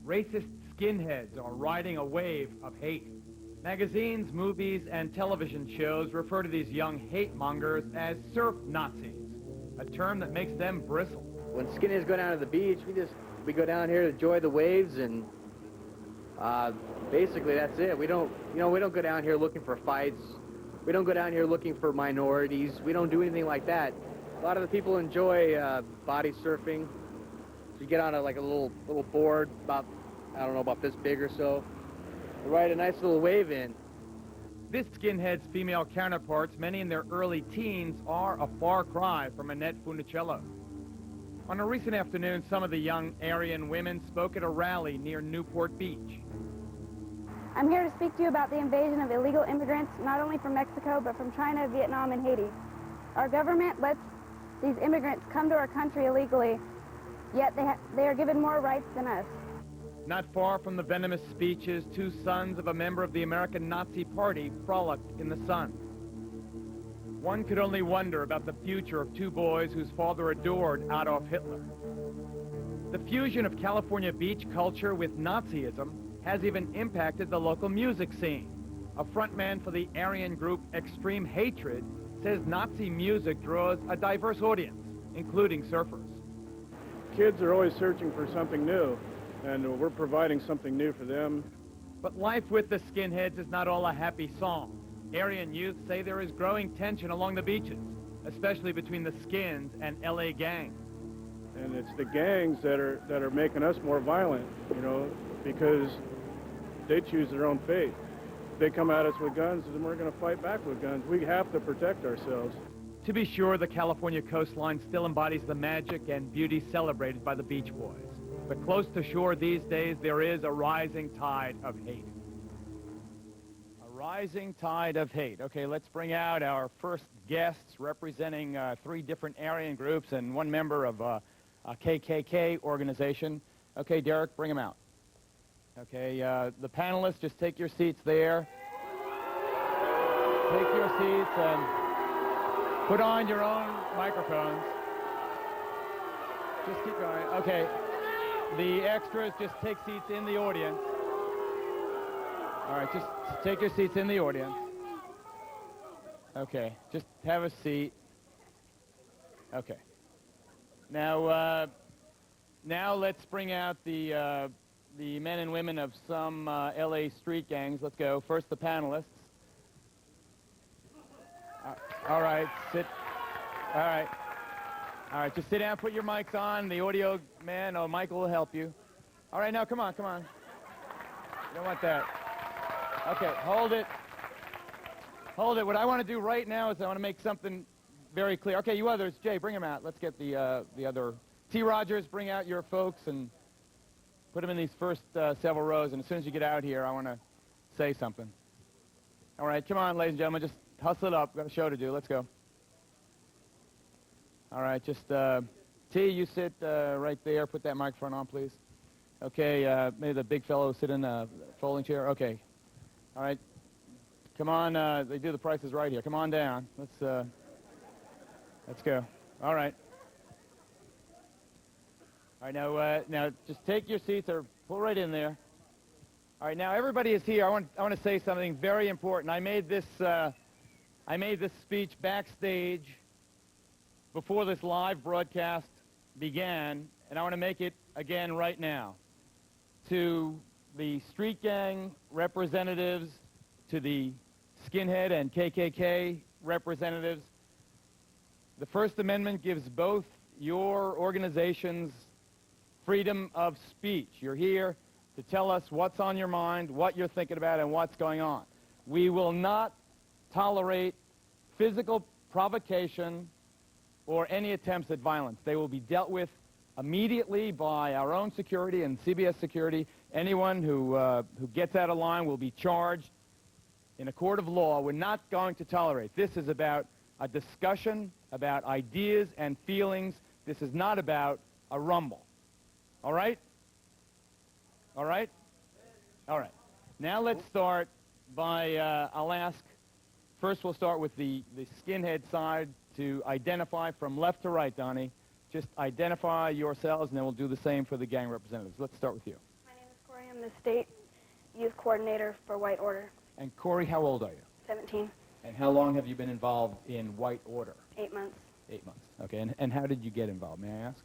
Racist skinheads are riding a wave of hate. Magazines, movies, and television shows refer to these young hate mongers as surf Nazis, a term that makes them bristle. When skinheads go down to the beach, we go down here to enjoy the waves, and basically that's it. We don't go down here looking for fights. We don't go down here looking for minorities. We don't do anything like that. A lot of the people enjoy body surfing. You get on a little board about, I don't know, about this big or so. You ride a nice little wave in. This skinhead's female counterparts, many in their early teens, are a far cry from Annette Funicello. On a recent afternoon, some of the young Aryan women spoke at a rally near Newport Beach. I'm here to speak to you about the invasion of illegal immigrants, not only from Mexico, but from China, Vietnam, and Haiti. Our government lets these immigrants come to our country illegally, yet they are given more rights than us. Not far from the venomous speeches, two sons of a member of the American Nazi Party frolicked in the sun. One could only wonder about the future of two boys whose father adored Adolf Hitler. The fusion of California beach culture with Nazism has even impacted the local music scene. A frontman for the Aryan group Extreme Hatred says Nazi music draws a diverse audience, including surfers. Kids are always searching for something new, and we're providing something new for them. But life with the skinheads is not all a happy song. Aryan youth say there is growing tension along the beaches, especially between the skins and LA gangs. And it's the gangs that are making us more violent, because they choose their own fate. If they come at us with guns, then we're going to fight back with guns. We have to protect ourselves. To be sure, the California coastline still embodies the magic and beauty celebrated by the Beach Boys. But close to shore these days, there is a rising tide of hate. A rising tide of hate. Okay, let's bring out our first guests representing three different Aryan groups and one member of a KKK organization. Okay, Derek, bring them out. Okay, the panelists, just take your seats there. Take your seats and put on your own microphones. Just keep going. Okay. The extras, just take seats in the audience. All right, just take your seats in the audience. Okay, just have a seat. Okay. Now let's bring out the men and women of some LA street gangs. Let's go. First, the panelists. All right, sit. All right. All right, just sit down, put your mics on. The audio man, Michael will help you. All right, now, come on. You don't want that. Okay, hold it. What I want to do right now is I want to make something very clear. Okay, you others, Jay, bring them out. Let's get the other. T. Rogers, bring out your folks and put them in these first several rows. And as soon as you get out here, I want to say something. All right, come on, ladies and gentlemen, just hustle it up. We've got a show to do. Let's go. All right, just, T, you sit right there. Put that microphone on, please. Okay, maybe the big fellow sit in a folding chair. Okay. All right. Come on, they do the prices right here. Come on down. Let's go. All right. All right, now just take your seats or pull right in there. All right, now everybody is here. I want to say something very important. I made this speech backstage before this live broadcast began, and I want to make it again right now. To the street gang representatives, to the skinhead and KKK representatives, the First Amendment gives both your organizations freedom of speech. You're here to tell us what's on your mind, what you're thinking about, and what's going on. We will not tolerate physical provocation or any attempts at violence. They will be dealt with immediately by our own security and CBS security. Anyone who gets out of line will be charged in a court of law. We're not going to tolerate. This is about a discussion about ideas and feelings. This is not about a rumble. All right? All right? All right. Now let's start by, I'll ask, first we'll start with the skinhead side to identify from left to right, Donnie. Just identify yourselves, and then we'll do the same for the gang representatives. Let's start with you. My name is I'm the state youth coordinator for White Order. And Corey, how old are you? 17, And how long have you been involved in White Order? 8 months. 8 months. Okay, and how did you get involved, may I ask?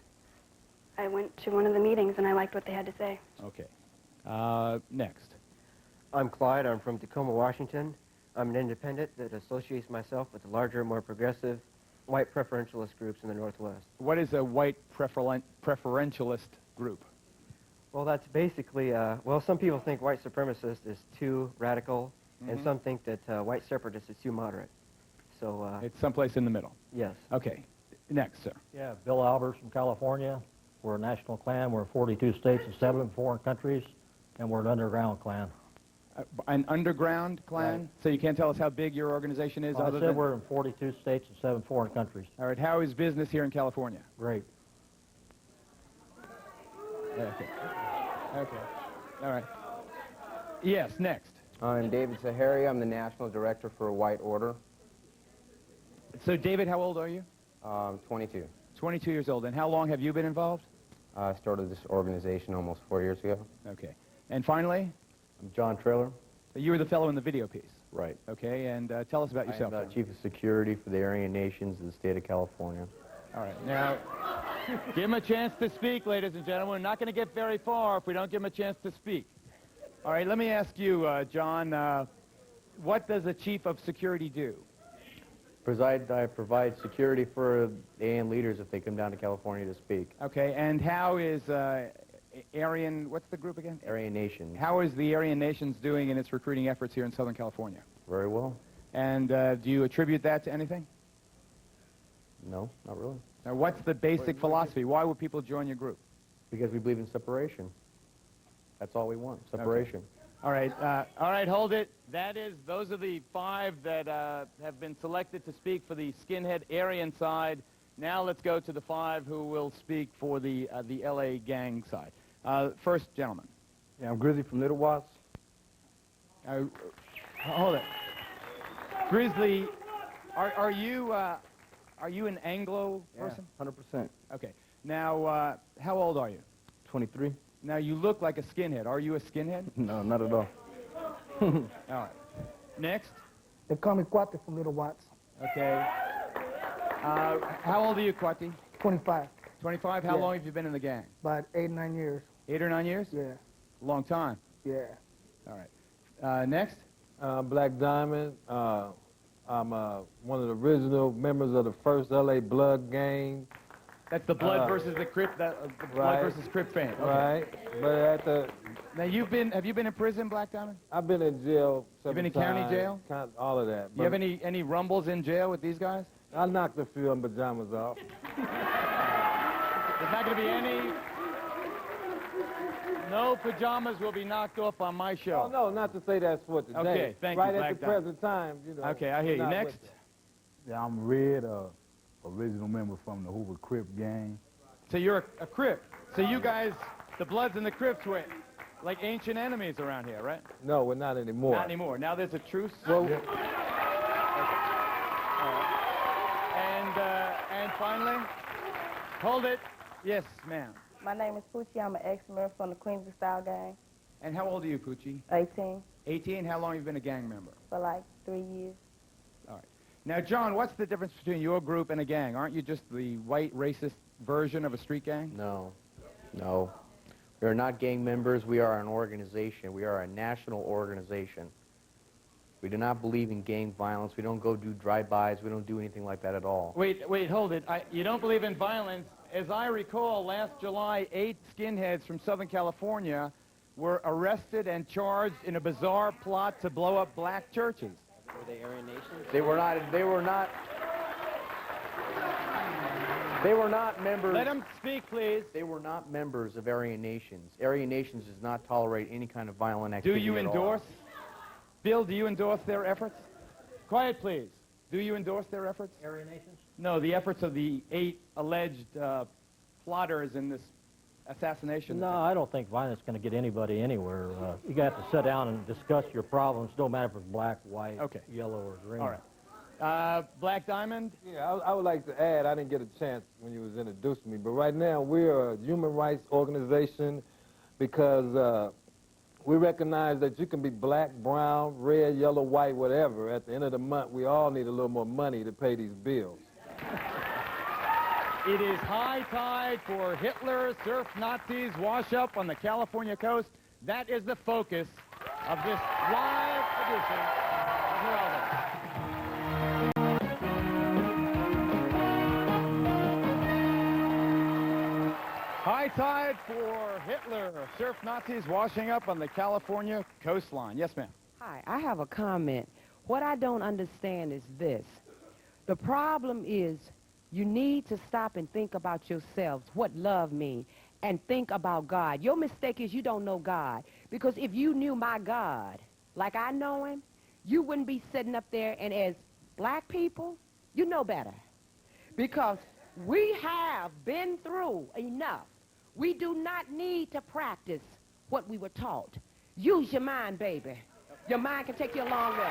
I went to one of the meetings and I liked what they had to say. Okay. Next. I'm Clyde. I'm from Tacoma, Washington. I'm an independent that associates myself with the larger, more progressive white preferentialist groups in the Northwest. What is a white preferentialist group? Well, that's basically, well, some people think white supremacist is too radical, and some think that white separatist is too moderate. So, It's someplace in the middle. yes. Okay. Next, sir. Yeah, Bill Albers from California. We're a national clan. We're in 42 states and 7 foreign countries, and we're an underground clan. An underground clan? Right. So you can't tell us how big your organization is? I other said than... we're in 42 states and 7 foreign countries. All right. How is business here in California? Great. Okay. Okay. All right. Yes, next. I'm David Sahari. I'm the National Director for White Order. So, David, how old are you? 22. 22 years old. And how long have you been involved? I started this organization almost 4 years ago. Okay. And finally, I'm John Trailer. you were the fellow in the video piece. Right. Okay, and tell us about yourself. I'm the Chief of Security for the Aryan Nations of the state of California. All right. Now, give him a chance to speak, ladies and gentlemen. We're not going to get very far if we don't give him a chance to speak. All right, let me ask you, John, what does a chief of security do? I provide security for the Aryan leaders if they come down to California to speak. Okay, and how is Aryan, what's the group again? Aryan Nations. How is the Aryan Nations doing in its recruiting efforts here in Southern California? Very well. And do you attribute that to anything? No, not really. Now, what's the basic philosophy? Why would people join your group? Because we believe in separation. That's all we want, separation. All right, hold it. Those are the 5 that have been selected to speak for the skinhead Aryan side. Now let's go to the 5 who will speak for the LA gang side. First, gentleman. Yeah, I'm Grizzly from Little Watts. Hold it. Grizzly, are you an Anglo person? Yeah, 100%. Okay. Now, how old are you? 23? Now, you look like a skinhead. Are you a skinhead? No, not at all. All right. Next. They call me Kwate from Little Watts. Okay. How old are you, Kwati? 25. 25? How Yeah. long have you been in the gang? About 8, 9 years. 8 or 9 years? Yeah. Long time. Yeah. All right. Next. Black Diamond. I'm one of the original members of the first LA Blood gang. That's the Blood versus the Crip, the Blood right. versus Crip fame. Okay. Right. But at the Now, have you been in prison, Black Diamond? I've been in jail. You've been in several county times, jail? All of that. You have any rumbles in jail with these guys? I knocked a few of pajamas off. There's not going to be any. No pajamas will be knocked off on my show. Oh, no, not to say that's for today. Okay, thank you, right Black at the Diamond. present time, you know. Okay, I hear you. not Next. with it. Yeah, I'm Red, original member from the Hoover Crip gang. So you're a Crip. So you guys, the Bloods and the Crips, were like ancient enemies around here, right? No, we're not anymore. Not anymore. Now there's a truce. Well, Okay. All right. And finally, hold it. Yes, ma'am. My name is Poochie. I'm an ex-member from the Queensy Style Gang. And how old are you, Poochie? 18 18. How long have you been a gang member? for like 3 years. All right. Now, John, what's the difference between your group and a gang? Aren't you just the white racist version of a street gang? No. No. We are not gang members. We are an organization. We are a national organization. We do not believe in gang violence. We don't go do drive-bys. We don't do anything like that at all. Wait, hold it. You don't believe in violence. As I recall, last July, 8 skinheads from Southern California were arrested and charged in a bizarre plot to blow up black churches. Were they Aryan Nations? They were not members. Let them speak, please. They were not members of Aryan Nations. Aryan Nations does not tolerate any kind of violent activity Do you at all. endorse? Bill, do you endorse their efforts? Quiet, please. Do you endorse their efforts? Aryan Nations? No, the efforts of the 8 alleged plotters in this assassination. No, I don't think violence is going to get anybody anywhere. You got to sit down and discuss your problems. Don't matter if it's black, white, Okay. yellow, or green. All right. Black Diamond? Yeah, I would like to add, I didn't get a chance when you was introducing me, but right now we're a human rights organization because We recognize that you can be black, brown, red, yellow, white, whatever. At the end of the month, we all need a little more money to pay these bills. It is high tide for Hitler, surf Nazis, wash up on the California coast. That is the focus of this live edition of Geraldo. High tide for Hitler, surf Nazis washing up on the California coastline. Yes, ma'am. Hi, I have a comment. What I don't understand is this. The problem is you need to stop and think about yourselves, what love means, and think about God. Your mistake is you don't know God. Because if you knew my God, like I know him, you wouldn't be sitting up there, and as black people, you know better. Because we have been through enough. We do not need to practice what we were taught. Use your mind, baby. Your mind can take you a long way.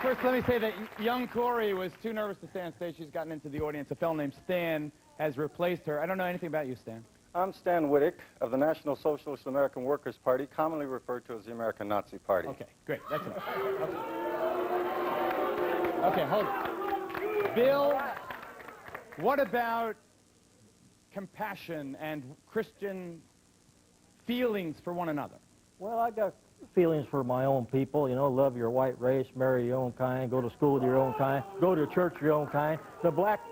First, let me say that young Corey was too nervous to stay on stage. She's gotten into the audience. A fellow named Stan has replaced her. I don't know anything about you, Stan. I'm Stan Wittick of the National Socialist American Workers' Party, commonly referred to as the American Nazi Party. Okay, great. That's enough. Okay, hold it. Bill, what about compassion and Christian feelings for one another? Well, I got feelings for my own people, you know, love your white race, marry your own kind, go to school with your own kind, go to church with your own kind. The black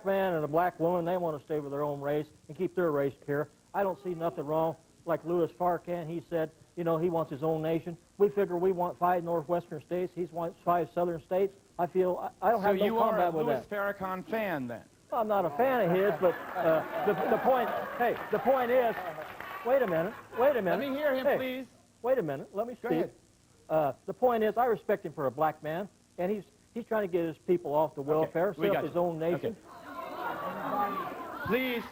man and the black woman, they want to stay with their own race and keep their race pure. I don't see nothing wrong. Like Louis Farrakhan, he said, you know, he wants his own nation. We figure we want 5 northwestern states. He wants 5 southern states. I feel I don't have no combat with that. So you are a Louis Farrakhan fan, then? Well, I'm not a fan of his, but the point is, wait a minute. Let me hear him, please. Wait a minute, let me speak. Go ahead. The point is, I respect him for a black man, and he's trying to get his people off the welfare, set up his own nation. Okay. Please.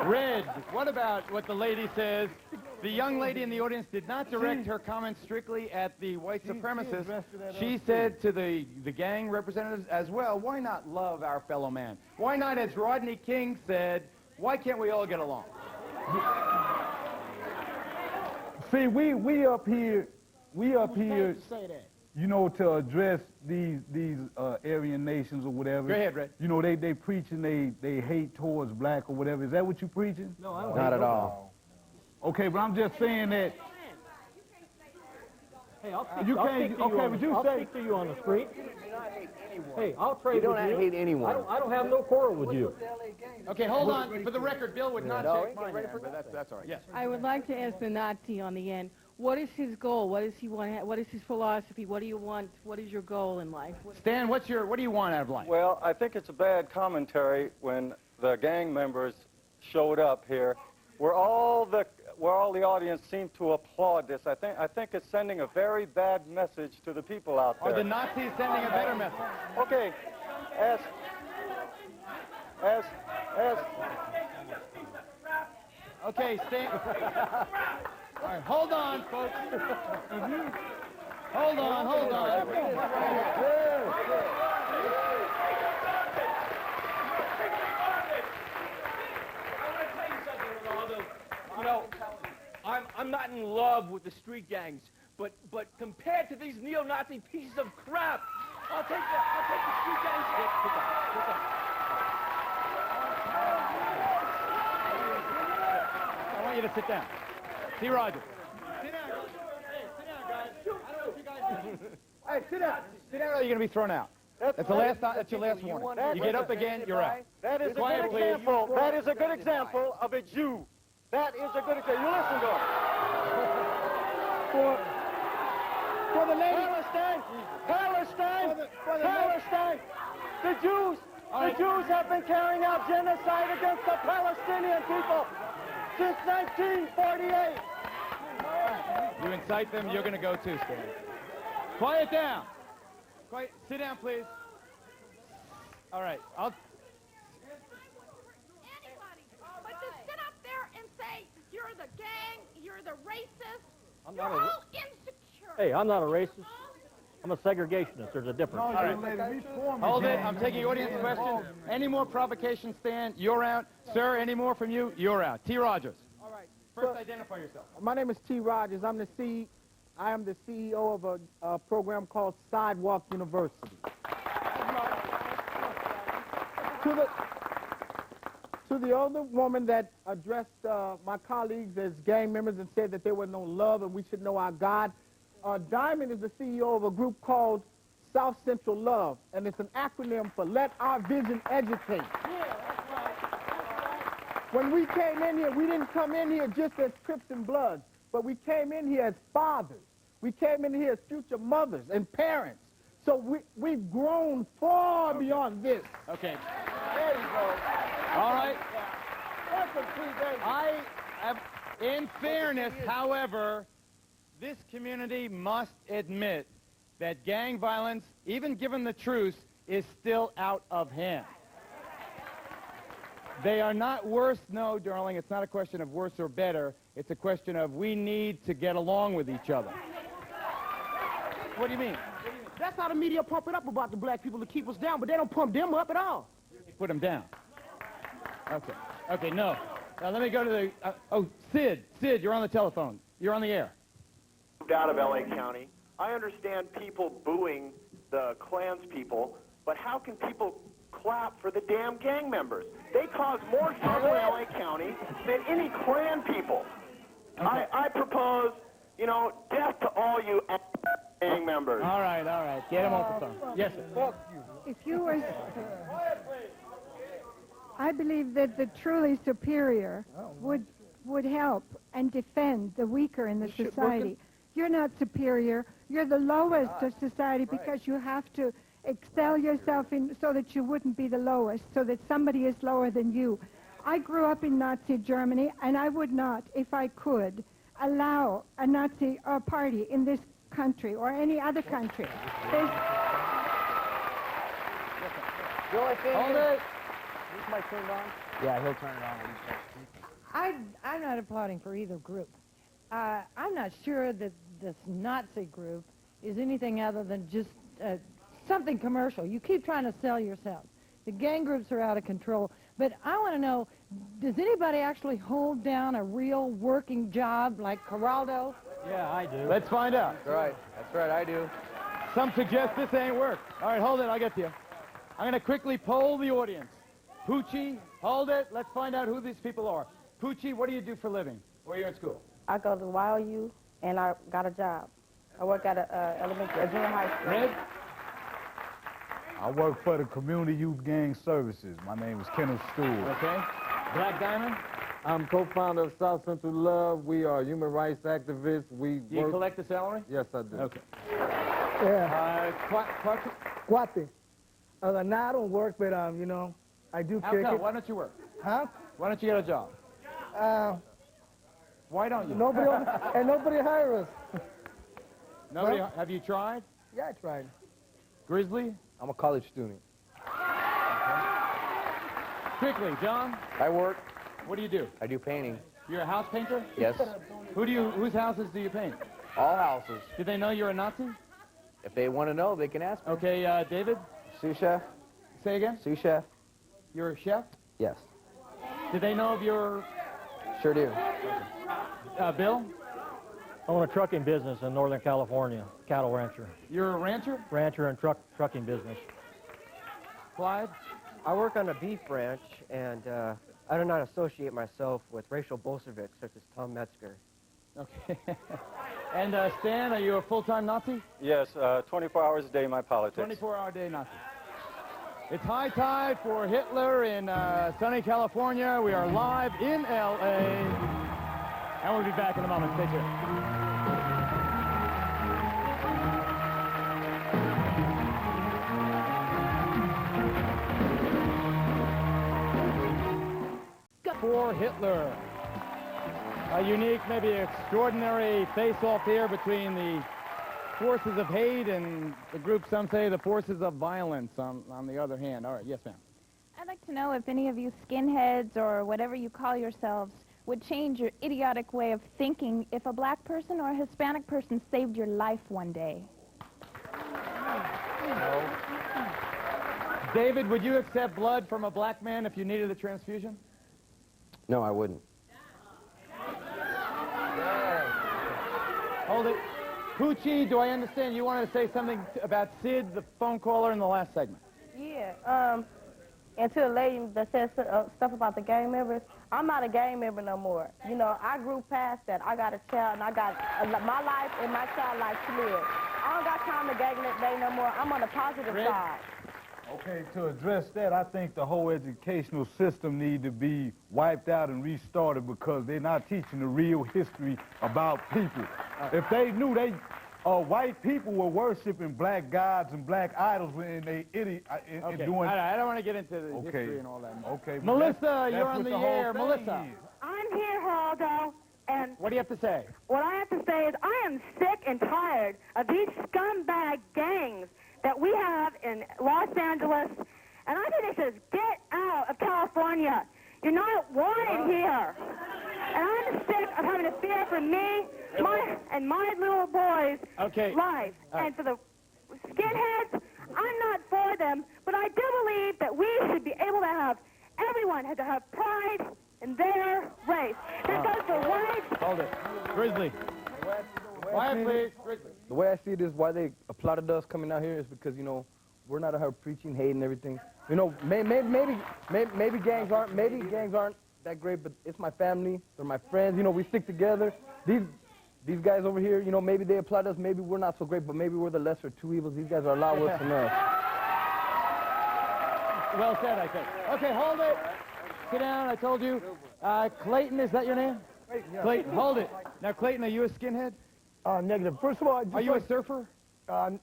Red, what about what the lady says? The young lady in the audience did not direct her comments strictly at the white supremacists. She said to the gang representatives as well, why not love our fellow man? Why not, as Rodney King said, why can't we all get along? See, we up here, to say that? you know, to address these Aryan nations or whatever. Go ahead, Red. You know, they preaching they hate towards black or whatever. Is that what you preaching? No, I don't. Not at all. Okay, but I'm just saying that. Hey, I'll speak, You I'll can't. speak to you Okay, on, but you I'll say. speak to you on the street. Hey, I'll trade You don't with you. hate anyone. I don't have no quarrel with you. Okay, hold on. For the record, Bill would not shake my hand, but that's all right. Yes. I would like to ask the Nazi on the end, what is his goal? What does he want? What is his philosophy? What do you want? What is your goal in life? Stan, what do you want out of life? Well, I think it's a bad commentary when the gang members showed up here, where all the audience seemed to applaud this. I think it's sending a very bad message to the people out there. Are the Nazis sending a better message? Okay, as Okay, Stan. All right, hold on, folks. Hold on. You know, I'm not in love with the street gangs, but compared to these neo-Nazi pieces of crap, I'll take the street gangs. Sit down. I want you to sit down. See, Roger. Sit down. Hey, sit down, guys. I don't know what you guys do. Hey, sit down. Sit down, or you're going to be thrown out. That's your last warning. You get up again, you're out. That is a Quiet, good please. example. That is a good example of a Jew. That is a good example. You listen to him. For the lady. Palestine. The Jews have been carrying out genocide against the Palestinian people since 1948. You incite them, you're going to go too, Stan. Quiet down. Quiet. Sit down, please. All right. Anybody. But to sit up there and say, you're the gang, you're the racist, I'm you're not all insecure. Hey, I'm not a racist. I'm a segregationist. There's a difference. All right. Hold it. I'm taking audience questions. Any more provocation, Stan? You're out. Sir, any more from you? You're out. T. Rogers. All right. First, identify yourself. My name is T. Rogers. I am the CEO of a program called Sidewalk University. To the older woman that addressed my colleagues as gang members and said that there was no love and we should know our God, Diamond is the CEO of a group called South Central Love, and it's an acronym for Let Our Vision Educate. When we came in here, we didn't come in here just as Crips and Bloods, but we came in here as fathers. We came in here as future mothers and parents. So we've grown far beyond this. Okay. There you go. All right. In fairness, however, this community must admit that gang violence, even given the truce, is still out of hand. They are not worse, no, darling, it's not a question of worse or better. It's a question of we need to get along with each other. What do you mean? That's how the media pump it up about the black people to keep us down, but they don't pump them up at all. Put them down. Okay. Okay, no. Now let me go to the... Sid. Sid, you're on the telephone. You're on the air. Moved out of L.A. County. I understand people booing the Klans people, but how can people clap for the damn gang members? They cause more trouble in L.A. County than any Klan people. Okay. I propose, you know, death to all you gang members. All right, all right. Get him off the phone. Yes, sir. If you were... I believe that the truly superior would help and defend the weaker in the society. You're not superior. You're the lowest of society because you have to excel yourself in so that you wouldn't be the lowest, so that somebody is lower than you. I grew up in Nazi Germany, and I would not, if I could, allow a Nazi party in this country or any other country. Hold it. Is this mic turned on? Yeah, he'll turn it on when he starts speaking. I'm not applauding for either group. I'm not sure that this Nazi group is anything other than just something commercial. You keep trying to sell yourself. The gang groups are out of control. But I want to know, does anybody actually hold down a real working job like Geraldo? Yeah, I do. Let's find out. That's right. That's right, I do. Some suggest this ain't work. All right, hold it. I'll get to you. I'm going to quickly poll the audience. Poochie, hold it. Let's find out who these people are. Poochie, what do you do for a living? Where are you in school? I go to YOU, and I got a job. I work at a junior high school. Red? I work for the Community Youth Gang Services. My name is Kenneth Stewart. Okay. Black Diamond? I'm co-founder of South Central Love. We are human rights activists. Do you collect the salary? Yes, I do. Okay. Yeah. Cuate. Now I don't work, but, you know, I do How kick come? it. Why don't you work? Huh? Why don't you get a job? Why don't you? Nobody hires us. Nobody? Well, have you tried? Yeah, I tried. Grizzly? I'm a college student. Quickly, John? I work. What do you do? I do painting. You're a house painter? Yes. Whose houses do you paint? All houses. Do they know you're a Nazi? If they want to know, they can ask me. Okay, David? Sous chef. Say again? Sous chef. You're a chef? Yes. Do they know of your... Sure do. Bill? I own a trucking business in Northern California, cattle rancher. You're a rancher? Rancher and trucking business. Clyde? I work on a beef ranch, and I do not associate myself with racial Bolsheviks such as Tom Metzger. Okay. And Stan, are you a full-time Nazi? Yes, 24 hours a day, my politics. 24-hour day Nazi. It's high tide for Hitler in sunny California. We are live in L.A. And we'll be back in a moment. Stay tuned. For Hitler. A unique, maybe extraordinary face-off here between the forces of hate and the group, some say, the forces of violence on the other hand. All right, yes, ma'am. I'd like to know if any of you skinheads or whatever you call yourselves would change your idiotic way of thinking if a black person or a Hispanic person saved your life one day. David, would you accept blood from a black man if you needed a transfusion? No, I wouldn't. Hold it. Poochie, do I understand you wanted to say something about Sid, the phone caller, in the last segment? Yeah, and to the lady that said stuff about the gang members, I'm not a gang member no more. You know, I grew past that. I got a child, and I got my life and my child life to live. I don't got time to gang no more. I'm on the positive side. Okay, to address that, I think the whole educational system need to be wiped out and restarted because they're not teaching the real history about people. If they knew white people were worshiping black gods and black idols when they doing... I don't want to get into the history and all that. Okay. Melissa, you're on the air. Melissa. I'm here, Geraldo, and... What do you have to say? What I have to say is I am sick and tired of these scumbag gangs that we have in Los Angeles, and I think they should get out of California. You're not wanted here. And I'm sick of having to fear for me and my little boys' life. And for the skinheads, I'm not for them, but I do believe that we should be able to have, everyone has to have pride in their race. This goes for whites. Hold it. Grizzly. Quiet, please. Grizzly. The way I see it is why they applauded us coming out here is because, you know, we're not out here preaching hate and everything. You know, maybe gangs aren't that great, but it's my family, they're my friends, you know, we stick together. These guys over here, you know, maybe they applaud us, maybe we're not so great, but maybe we're the lesser two evils. These guys are a lot worse than us. Well said, I think. Okay, hold it. Sit down, I told you. Clayton, is that your name? Clayton, yeah. Clayton, hold it. Now, Clayton, are you a skinhead? Negative. First of all, are you a surfer?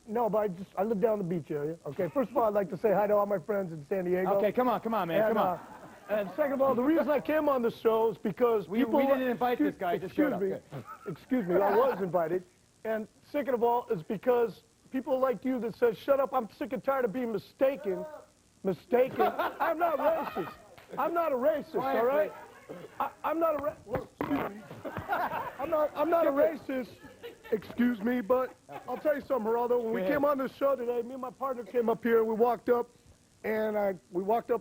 No, but I live down the beach area. Okay, first of all, I'd like to say hi to all my friends in San Diego. Okay, come on, man, come on. And second of all, the reason I came on the show is because people... We didn't invite this guy, just showed up. Excuse me, I was invited. And second of all is because people like you that says, shut up, I'm sick and tired of being mistaken. I'm not racist. I'm not a racist, all right? I'm not a racist, excuse me, but I'll tell you something, Geraldo. When we came on this show today, me and my partner came up here, and we walked up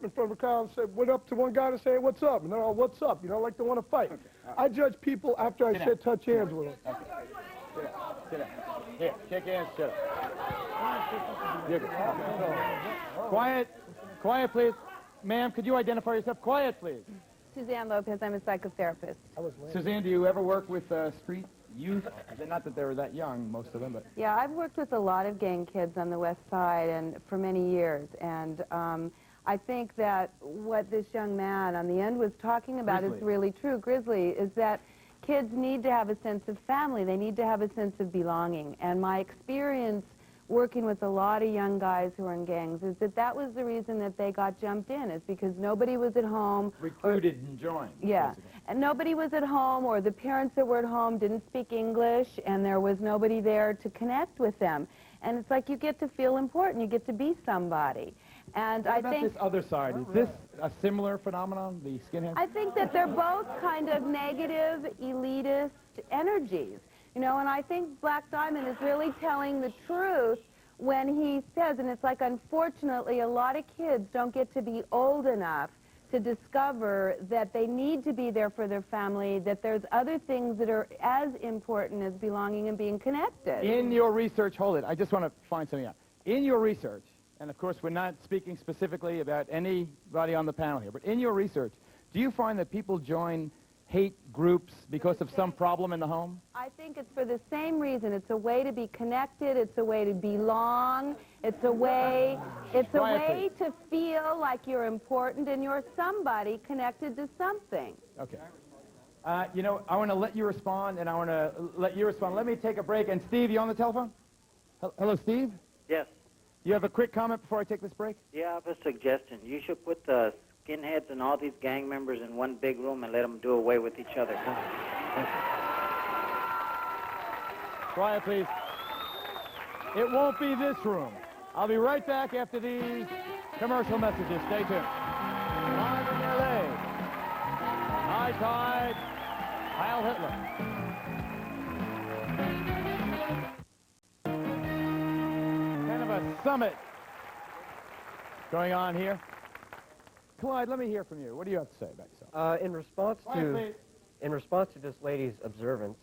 in front of the crowd and said, went up to one guy and said, hey, what's up? And they're all, what's up? You know, like they want to fight. I judge people after I said touch hands with them. Sit down. Here, shake hands, shut up. Quiet, please. Ma'am, could you identify yourself? Quiet, please. Suzanne Lopez, I'm a psychotherapist. Suzanne, do you ever work with street youth? Not that they were that young, most of them, but... Yeah, I've worked with a lot of gang kids on the West Side and for many years, and I think that what this young man on the end was talking about is really true, Grizzly, is that kids need to have a sense of family. They need to have a sense of belonging, and my experience working with a lot of young guys who are in gangs is that was the reason that they got jumped in, is because nobody was at home. Recruited and joined. Yeah, basically. And nobody was at home, or the parents that were at home didn't speak English, and there was nobody there to connect with them. And it's like you get to feel important, you get to be somebody. And what I about think this other side? Is this a similar phenomenon, the skinheads? I think that they're both kind of negative, elitist energies. You know, and I think Black Diamond is really telling the truth when he says, and it's like, unfortunately, a lot of kids don't get to be old enough to discover that they need to be there for their family, that there's other things that are as important as belonging and being connected. In your research, hold it, I just want to find something out. In your research, and of course we're not speaking specifically about anybody on the panel here, but in your research, do you find that people join hate groups because of some problem in the home? I think it's for the same reason. It's a way to be connected. It's a way to belong. It's a way to feel like you're important and you're somebody connected to something. Okay. You know, I want to let you respond, and I want to let you respond. Let me take a break. And Steve, you on the telephone? Hello, Steve? Yes. You have a quick comment before I take this break? Yeah, I have a suggestion. You should put the skinheads and all these gang members in one big room and let them do away with each other. Quiet, please. It won't be this room. I'll be right back after these commercial messages. Stay tuned. Live in L.A. High Tide, Heil Hitler. Kind of a summit going on here. Clyde, let me hear from you. What do you have to say about yourself? In response to this lady's observance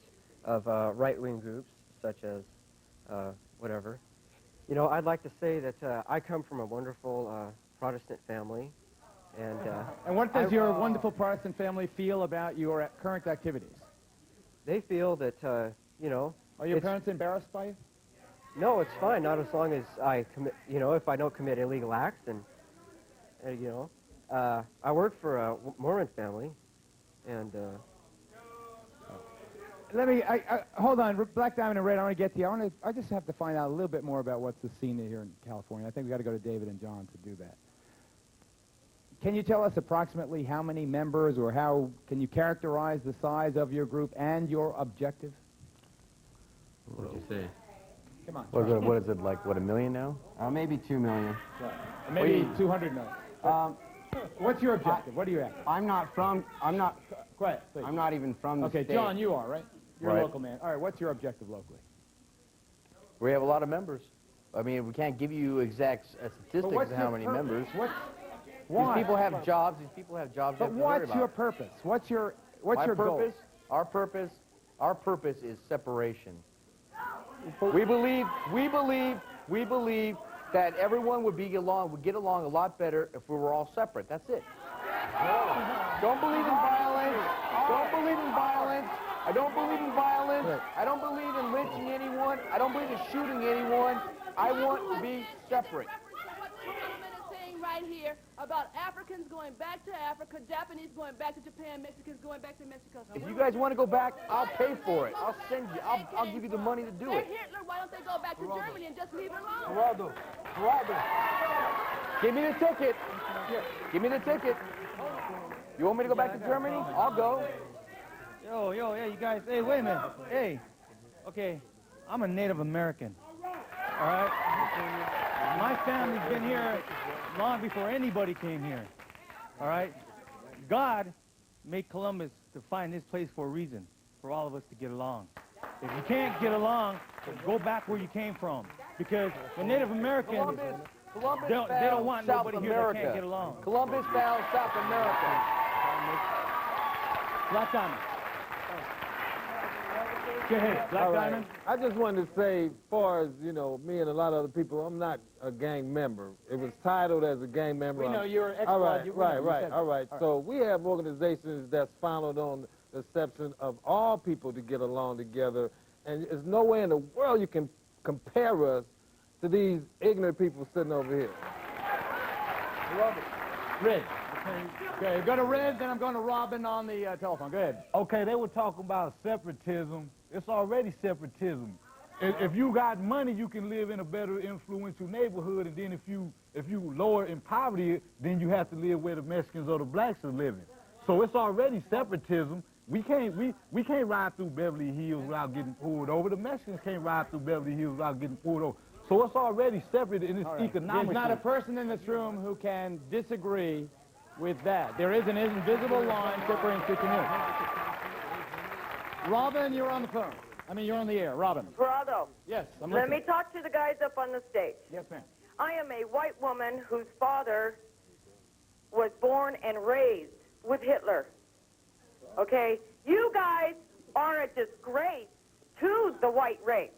of right-wing groups such as whatever, you know, I'd like to say that I come from a wonderful Protestant family, and what does your wonderful Protestant family feel about your current activities? They feel that you know. Are your parents embarrassed by you? No, it's fine. Not as long as I commit. You know, if I don't commit illegal acts, and you know. I work for a Mormon family, and let me hold on. Black Diamond and Red, I want to get to you. I just have to find out a little bit more about what's the scene here in California. I think we got to go to David and John to do that. Can you tell us approximately how many members, or how can you characterize the size of your group and your objective? What did you say? Come on. What is it, like, what, 1 million now? Maybe 2 million. Maybe 200 million. What's your objective? What do you have? I'm not, Go ahead, please. I'm not even from the state. Okay, John, you are, right? You're Right. a local man. All right, what's your objective locally? We have a lot of members. I mean, we can't give you exact statistics of how many members. Why? These people have jobs. These people have jobs. But what's your purpose? What's your purpose? goal? Our purpose is separation. We believe that everyone would get along a lot better if we were all separate. That's it. Don't believe in violence. Don't believe in violence. I don't believe in violence. I don't believe in lynching anyone. I don't believe in shooting anyone. I want to be separate. Right here about Africans going back to Africa, Japanese going back to Japan, Mexicans going back to Mexico. If you guys want to go back, I'll pay for it. I'll send you. I'll give you the money to do it. Hitler, why don't they go back to Germany and just leave it alone? Geraldo. Give me the ticket. Give me the ticket. You want me to go back to Germany? I'll go. Yo, yeah, you guys. Hey, wait a minute. Hey, okay, I'm a Native American. All right. My family's been here long before anybody came here. All right? God made Columbus to find this place for a reason, for all of us to get along. If you can't get along, go back where you came from. Because the Native Americans, Columbus they don't want South nobody America. here that can't get along. Columbus found South America. Black Diamond. Go ahead, Black Diamond. I just wanted to say, as far as, you know, me and a lot of other people, I'm not a gang member. It was titled as a gang member. We know you're an All right, ex-squad. all right. So we have organizations that's founded on the exception of all people to get along together, and there's no way in the world you can compare us to these ignorant people sitting over here. Red. Okay, go to Red, then I'm going to Robin on the telephone. Go ahead. Okay, they were talking about separatism. It's already separatism. If you got money, you can live in a better influential neighborhood, and then if you lower in poverty, then you have to live where the Mexicans or the blacks are living. So it's already separatism. We can't ride through Beverly Hills without getting pulled over. The Mexicans can't ride through Beverly Hills without getting pulled over. So it's already separate, and it's economical. There's not a person in this room who can disagree with that. There is an invisible line separating two communities. Robin, you're on the phone. I mean, you're on the air. Robin. Geraldo. Yes, I'm Let listening. me talk to the guys up on the stage. Yes, ma'am. I am a white woman whose father was born and raised with Hitler. Okay? You guys are a disgrace to the white race.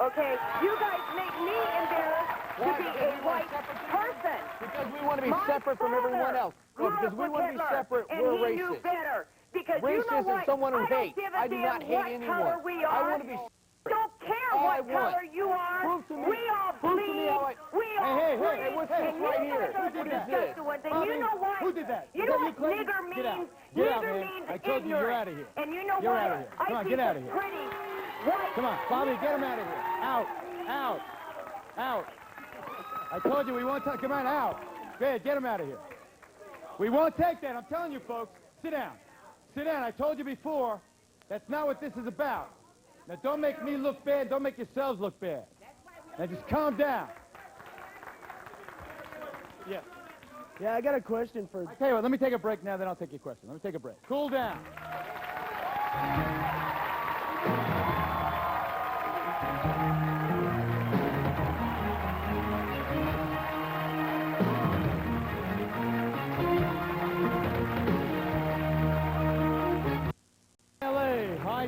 Okay? You guys make me embarrassed to be a white person. Because we want to be separate from everyone else. No, because we want to be separate, and we're he racist. knew better. Because Racist you know is what? someone who I don't hates. give a I do damn not hate what anyone. color we are. I want to be Don't care all what I want. color you are. Prove to me. We all Prove to me bleed. how I... We all Hey, bleed. what's this And right you here? guys are Who did the this? disgusting ones. And Bobby, you know what? who did that? You Is know that you, what Clinton? nigger Get out. means? Get out, Nigger man. means I told you, you're ignorant. out of here. And you know You're what? out of here. Come I on, see get out the of here. pretty white. Come on, Bobby, get him out of here. Out. Out. Out. I told you we won't take him out. Go ahead, get him out of here. We won't take that. I'm telling you, folks. Sit down. Sit down. I told you before, that's not what this is about. Now, don't make me look bad. Don't make yourselves look bad. Now, just calm down. Yeah. Yeah, I got a question for... I tell you what, let me take a break now, then I'll take your question. Let me take a break. Cool down.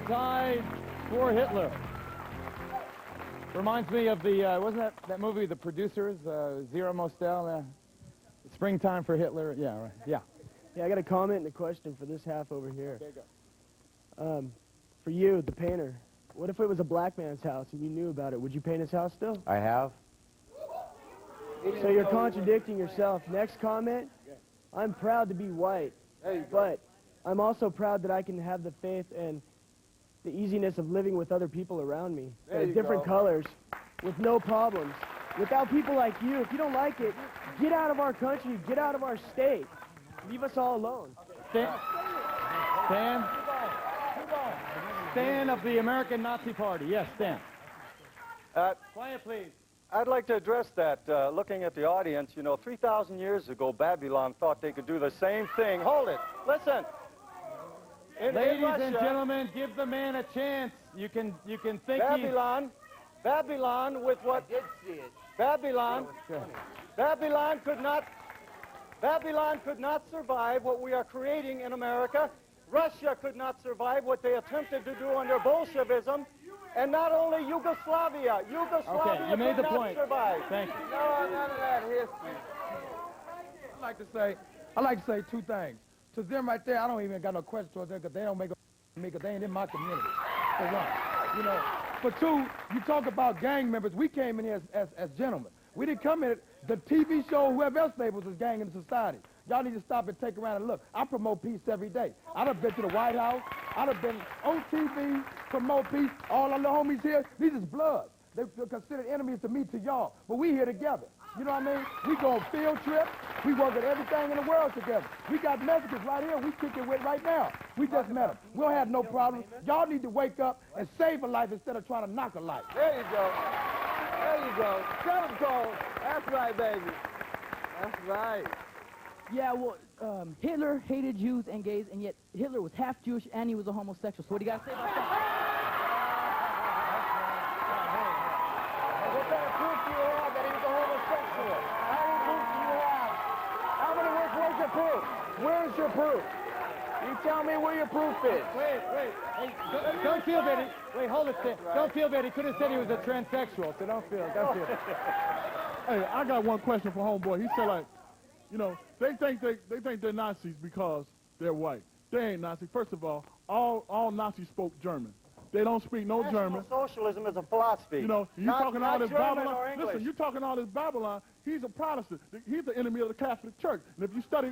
Tide for Hitler. Reminds me of the, wasn't that movie, The Producers, Zero Mostel? Springtime for Hitler? Yeah, right. Yeah. Yeah, I got a comment and a question for this half over here. Okay, go. For you, the painter, what if it was a black man's house and you knew about it? Would you paint his house still? I have. So you're contradicting yourself. Next comment, I'm proud to be white, but I'm also proud that I can have the faith and the easiness of living with other people around me. Different colors, with no problems. Without people like you, if you don't like it, get out of our country, get out of our state. Leave us all alone. Stan? Stan of the American Nazi Party. Yes, Stan. Quiet, please. I'd like to address that. Looking at the audience, you know, 3,000 years ago, Babylon thought they could do the same thing. Hold it. Listen. Ladies and gentlemen, give the man a chance. You can think Babylon with what? I did see it. Babylon could not survive what we are creating in America. Russia could not survive what they attempted to do under Bolshevism. And not only Yugoslavia. Yugoslavia you made could the not point. survive. Thank you. No, none of that history. I like to say two things. To them right there, I don't even got no question towards them because they don't make me because they ain't in my community. For one, you know. For two, you talk about gang members. We came in here as gentlemen. We didn't come in. The TV show, whoever else labels is gang in society. Y'all need to stop and take around and look. I promote peace every day. I done been to the White House. I done been on TV, promote peace. All our little homies here, these is blood. They're considered enemies to me, to y'all. But we here together. You know what I mean? We go on field trips. We work at everything in the world together. We got Mexicans right here we kick it with right now. We just met them. We don't have no problem. Y'all need to wake up and save a life instead of trying to knock a life. There you go. There you go. Tell them, Cole. That's right, baby. That's right. Yeah, well, Hitler hated Jews and gays, and yet Hitler was half Jewish and he was a homosexual. So what do you got to say about that? What kind of proof do you have that he was a homosexual? How many proof do you have? How many, where's your proof? Where's your proof? You tell me where your proof is. Wait. Hey, don't feel bad. Wait, hold it, Stan. Right. Don't feel bad. He could have said he was a transsexual, so don't feel. Hey, I got one question for homeboy. He said, like, you know, they think they're Nazis because they're white. They ain't Nazis. First of all Nazis spoke German. They don't speak no German. Socialism is a philosophy. You know, you talking all this Babylon. Listen, you talking all this Babylon. He's a Protestant. He's the enemy of the Catholic Church. And if you study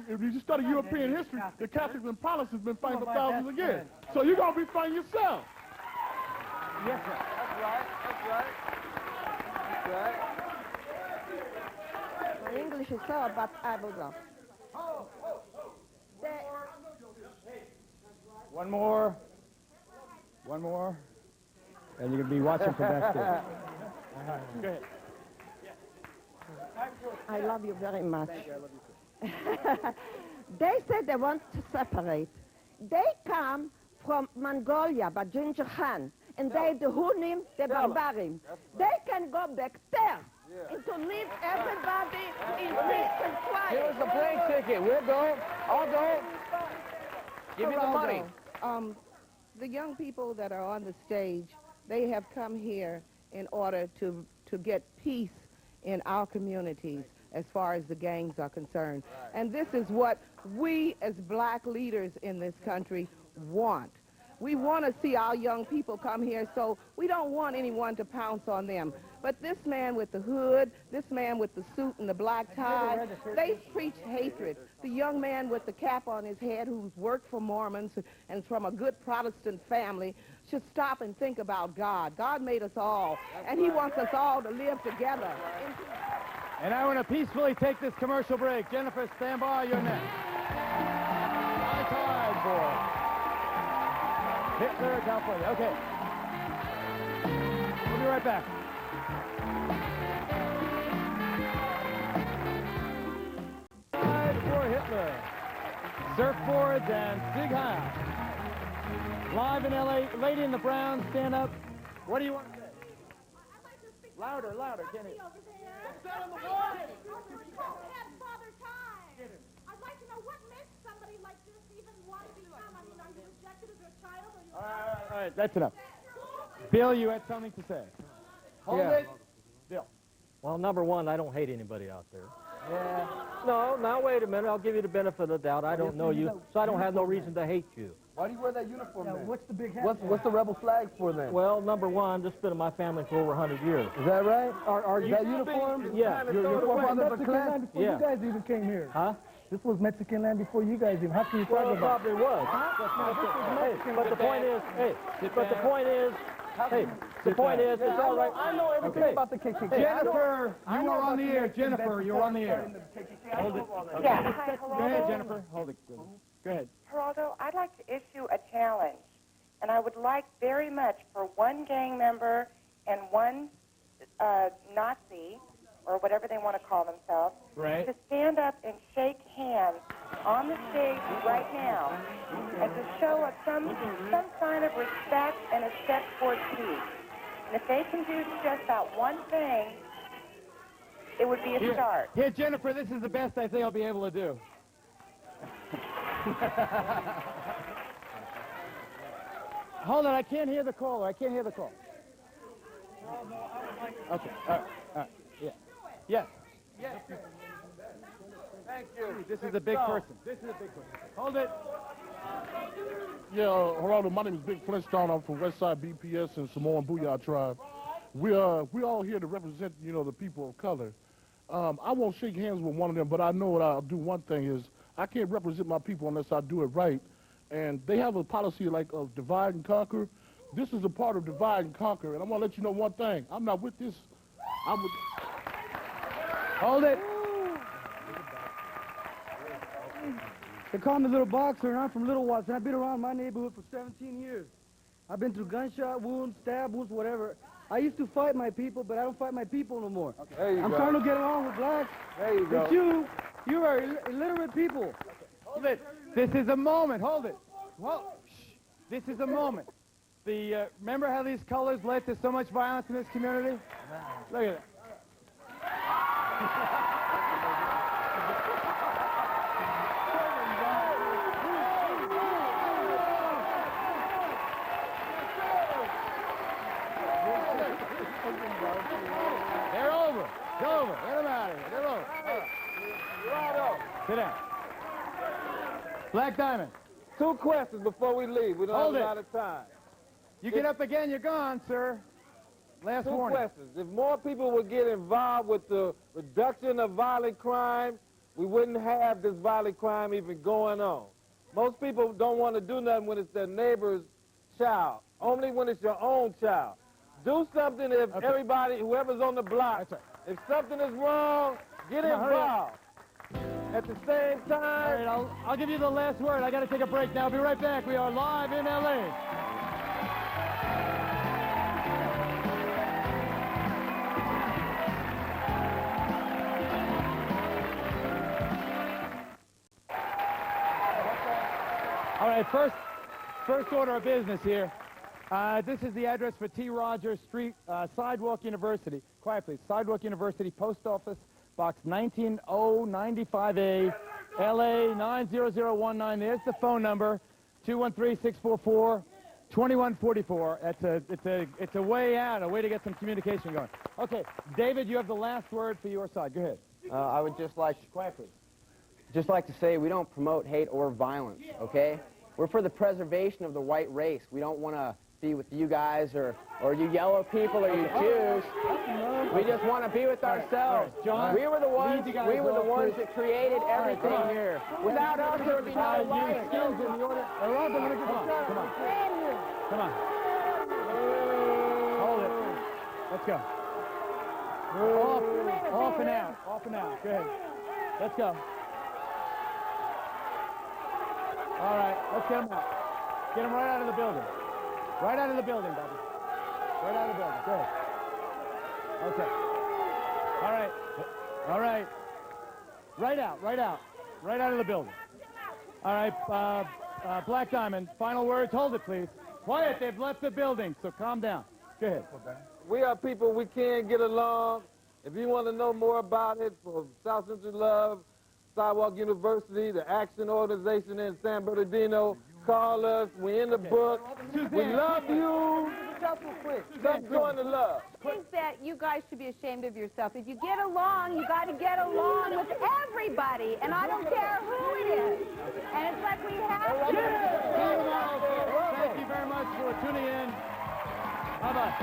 European history, the Catholics and Protestants have been fighting for thousands of years. So you're gonna be fighting yourself. Yes, sir. That's right. That's right. My English is so, but I will go. One more. And you're going to be watching from backstage. Go ahead. I love you very much. They said they want to separate. They come from Mongolia, by Genghis Khan, and they the Hunim, the Barbarim. They can go back there and to leave everybody in peace and quiet. Give us the plane ticket. We'll go. I'll go. Give me the money. The young people that are on the stage, they have come here in order to get peace in our communities as far as the gangs are concerned. Right. And this is what we as black leaders in this country want. We want to see our young people come here, so we don't want anyone to pounce on them. But this man with the hood, this man with the suit and the black tie, they preach hatred. The young man with the cap on his head who's worked for Mormons and from a good Protestant family should stop and think about God. God made us all, and he wants us all to live together. And I want to peacefully take this commercial break. Jennifer, stand by. You're next. High tide, boy. Hitler, California. Okay. We'll be right back. Tide for Hitler. Surfboards and Sig Heil. Live in LA. Lady in the brown, stand up. What do you want to say? Louder, Kenny. I'd like to know what makes somebody like this even want to become. I mean, are you rejected as a child? Or you All right, that's enough. Bill, you had something to say. Hold it. Bill. Well, number one, I don't hate anybody out there. Yeah. No, now wait a minute. I'll give you the benefit of the doubt. I don't know you, so I don't have no reason to hate you. Why do you wear that uniform then? What's the big hat? What's the rebel flag for then? Well, number one, this has been in my family for over 100 years. Is that right? Are you that uniform? Yeah. Your forefathers are Mexican Klan? land before you guys even came here. Huh? This was Mexican land before you guys even. How can you Well, talk it about? probably was. But the point is, it's all right. I know everything about the KKK. Jennifer, you are on the air. Jennifer, you're on the air. Hold it. Yeah. Hi, hello. Go ahead, Jennifer. Hold it. Go ahead. Geraldo, I'd like to issue a challenge, and I would like very much for one gang member and one Nazi, or whatever they want to call themselves, Right. to stand up and shake hands on the stage right now, and to show us some sign of respect and a step towards peace. And if they can do just that one thing, it would be a start. Here, Jennifer, this is the best I think I'll be able to do. Hold on, I can't hear the caller. I can't hear the call. Okay, all right, yeah. Yes. Yes. Thank you. This is a big person. This is a big person. Hold it. Yeah, Geraldo, my name is Big Flintstone. I'm from Westside BPS and Samoan Booyah Tribe. We all here to represent, the people of color. I won't shake hands with one of them, but I know what I'll do. One thing is, I can't represent my people unless I do it right. And they have a policy like of divide and conquer. This is a part of divide and conquer. And I'm going to let you know one thing. I'm not with this. I'm with... Hold it. They call me Little Boxer, and I'm from Little Watson. I've been around my neighborhood for 17 years. I've been through gunshot wounds, stab wounds, whatever. I used to fight my people, but I don't fight my people no more. There you I'm go. trying to get along with blacks. There you go. But you are illiterate people. Hold it. This is a moment. Hold it. Well, this is a moment. Remember how these colors led to so much violence in this community? Look at it. They're over. It's over. Get them out of here. They're over. Sit down. Black Diamond. 2 questions before we leave. We don't Hold have it. a lot of time. You get up again, you're gone, sir. Last 2 warning. questions. If more people would get involved with the reduction of violent crime, we wouldn't have this violent crime even going on. Most people don't want to do nothing when it's their neighbor's child, only when it's your own child. Do something if everybody, whoever's on the block, if something is wrong, get involved. At the same time... All right, I'll give you the last word. I got to take a break now. I'll be right back. We are live in L.A. All right, first order of business here. This is the address for T. Rogers Street, Sidewalk University. Quiet, please. Sidewalk University, Post Office, Box 19095A, LA 90019. There's the phone number, 213-644-2144. It's a way out, a way to get some communication going. Okay, David, you have the last word for your side. Go ahead. I would just like Quiet, please. to say we don't promote hate or violence, okay? We're for the preservation of the white race. We don't want to be with you guys or you yellow people or you Jews. We just want to be with ourselves. John, we were the ones please. that created everything here. Without us, there would be no life. Come on. Hold it. Let's go. Off and out. Off and out. Go ahead. Let's go. All right, let's get him out. Get him right out of the building. Right out of the building, Bobby. Right out of the building. Go ahead. Okay. All right. All right. Right out. Right out. Right out of the building. All right. Black Diamond, final words. Hold it, please. Quiet. They've left the building, so calm down. Go ahead. We are people, we can get along. If you want to know more about it, for South Central Love, Sidewalk University, the Action Organization in San Bernardino, call us. We're in the book. We love you. Stop showing the love. I think that you guys should be ashamed of yourself. If you get along, you got to get along with everybody, and I don't care who it is. And it's like we have to. Thank you very much for tuning in. Bye-bye.